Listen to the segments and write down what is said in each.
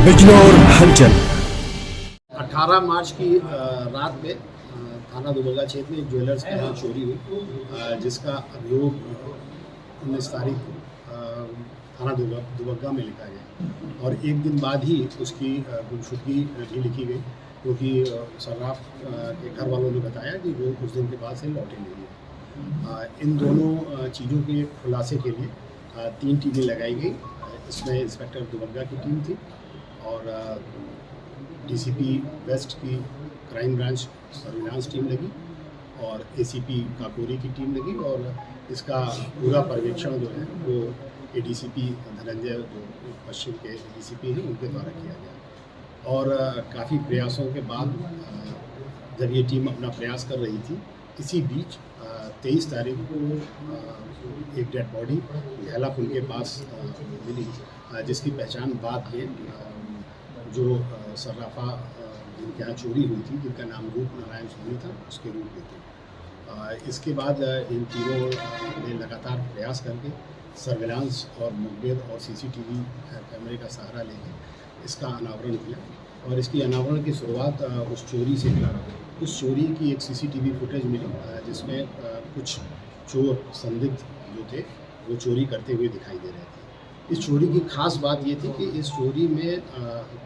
बिजनौर हलचल। 18 मार्च की रात में थाना दुबग्गा क्षेत्र में एक ज्वेलर्स के यहाँ चोरी हुई, जिसका अभियोग 19 तारीख को थाना दुबग्गा में लिखा गया और एक दिन बाद ही उसकी गुमशुदगी भी लिखी गई, क्योंकि सर्राफ के घर वालों ने बताया कि वो कुछ दिन के बाद से लौटे नहीं है। इन दोनों चीज़ों के खुलासे के लिए 3 टीमें लगाई गई। इसमें इंस्पेक्टर दुबग्गा की टीम थी और डीसीपी वेस्ट की क्राइम ब्रांच सर्विलांस टीम लगी और एसीपी काकोरी की टीम लगी और इसका पूरा पर्यवेक्षण जो है वो एडीसीपी धनंजय जो पश्चिम के डीसीपी हैं उनके द्वारा किया गया। और काफ़ी प्रयासों के बाद जब ये टीम अपना प्रयास कर रही थी, इसी बीच 23 तारीख को एक डेड बॉडी घेला पुल के पास मिली, जिसकी पहचान बाद में जो सर्राफा जिनके यहाँ चोरी हुई थी, जिनका नाम रूप नारायण सोनी था, उसके रूप में थे। इसके बाद इन तीनों ने लगातार प्रयास करके सर्विलांस और मुखबिर और सीसीटीवी कैमरे का सहारा लेकर इसका अनावरण किया और इसकी अनावरण की शुरुआत उस चोरी से किया। उस चोरी की एक सीसीटीवी फुटेज मिली, जिसमें कुछ चोर संदिग्ध जो थे वो चोरी करते हुए दिखाई दे रहे थे। इस चोरी की खास बात ये थी कि इस चोरी में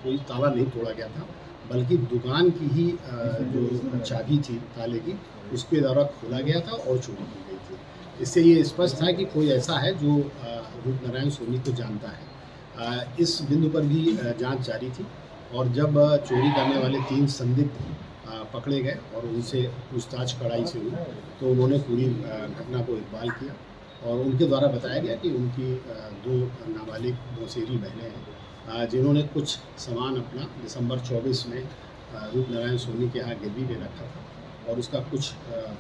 कोई ताला नहीं तोड़ा गया था, बल्कि दुकान की ही जो चाबी थी ताले की, उसके द्वारा खोला गया था और चोरी की गई थी। इससे ये स्पष्ट था कि कोई ऐसा है जो रूप नारायण सोनी को जानता है। इस बिंदु पर भी जांच जारी थी और जब चोरी करने वाले 3 संदिग्ध पकड़े गए और उनसे पूछताछ कड़ाई से हुई, तो उन्होंने पूरी घटना को इकबाल किया और उनके द्वारा बताया गया कि उनकी 2 नाबालिग मौसेरी बहनें हैं, जिन्होंने कुछ सामान अपना दिसंबर 24 में रूप नारायण सोनी के यहाँ गिरवी में रखा था और उसका कुछ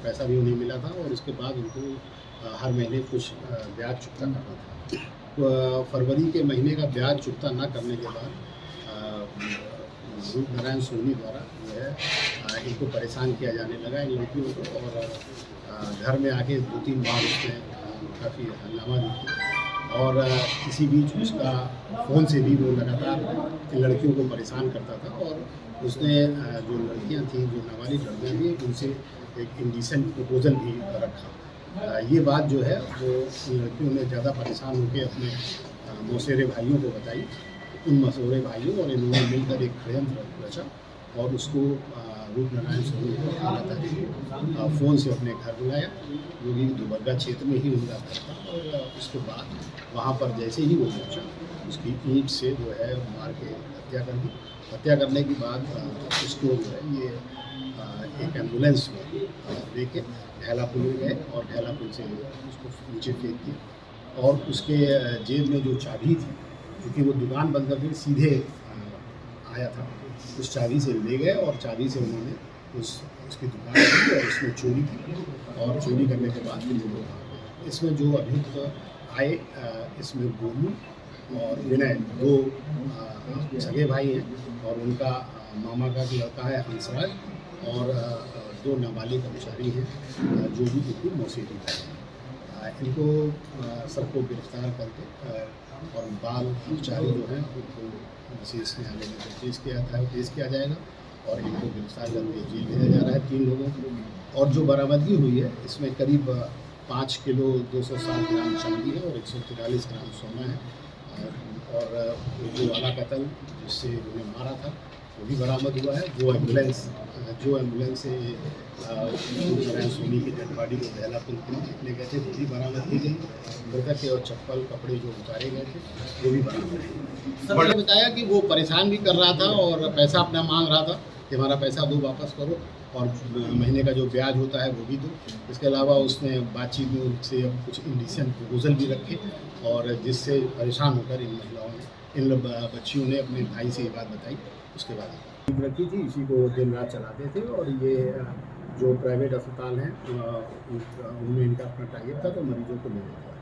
पैसा भी उन्हें मिला था और उसके बाद उनको हर महीने कुछ ब्याज चुकता करना था। तो फरवरी के महीने का ब्याज चुकता न करने के बाद रूप नारायण सोनी द्वारा जो है इनको परेशान किया जाने लगा, इन लड़कियों को, और घर में आके 2-3 बार उसने काफ़ी हंगामा दी और इसी बीच उसका फ़ोन से भी वो लगातार इन लड़कियों को परेशान करता था और उसने जो लड़कियां थीं, जो नाबालिग लड़कियां थीं, उनसे एक इंडिसेंट प्रपोजल भी रखा। ये बात जो है वो इन लड़कियों ने ज़्यादा परेशान होकर अपने मौसेरे भाइयों को बताई। उन मौसेरे भाइयों और इन्होंने मिलकर एक षड्यंत्र रचा और उसको रूप नारायण सोनी को लगातार फ़ोन से अपने घर बुलाया, जो कि दुबग्गा क्षेत्र में ही उनका घर था। और उसके बाद वहाँ पर जैसे ही वो पहुँचा, उसकी ईंट से जो है मार के हत्या कर दी। हत्या करने के बाद उसको जो है ये एक एम्बुलेंस में लेके घेला पुल गए और घेला पुल से उसको नीचे फेंक दिया और उसके जेब में जो चाबी थी, क्योंकि वो दुकान बंद करके सीधे आया था, उस चाबी से ले गए और चाबी से उन्होंने उसकी दुकान की और उसमें चोरी की और चोरी करने के बाद फिर वो भाग गए। इसमें जो अभियुक्त आए, इसमें गोलू और विनय 2 सगे भाई हैं और उनका मामा का लड़का है हंसराज और 2 नाबालिग कर्मचारी हैं जो भी बिल्कुल मौसेरी हैं। इनको सबको गिरफ्तार करके और बाल कर्मचारी जो हैं उनको विशेष न्यायालय में पेश किया जाएगा और इनको गिरफ्तार करके जेल भेजा जा रहा है 3 लोगों को। और जो बरामदगी हुई है इसमें करीब 5 किलो 260 ग्राम चांदी है और 143 ग्राम सोना है और जो वाला कत्ल जिससे उन्हें मारा था वो भी बरामद हुआ है। जो एम्बुलेंस से नारायण सोनी की डेड बॉडी को घेला पुल ले गए थे वो भी बरामद की गई। मृतक के और चप्पल कपड़े जो उतारे गए थे वो भी बरामद हुए। सबने बताया कि वो परेशान भी कर रहा था और पैसा अपना मांग रहा था कि हमारा पैसा दो, वापस करो और महीने का जो ब्याज होता है वो भी दो। इसके अलावा उसने बातचीत में उनसे कुछ इंडिसेंट प्रपोजल भी रखे और जिससे परेशान होकर इन महिलाओं ने, इन बच्चियों ने अपने भाई से ये बात बताई। उसके बाद रखी थी, इसी को दिन रात चलाते थे और ये जो प्राइवेट अस्पताल हैं उनमें इनका अपना टाइप था, तो मरीजों को ले जाता है।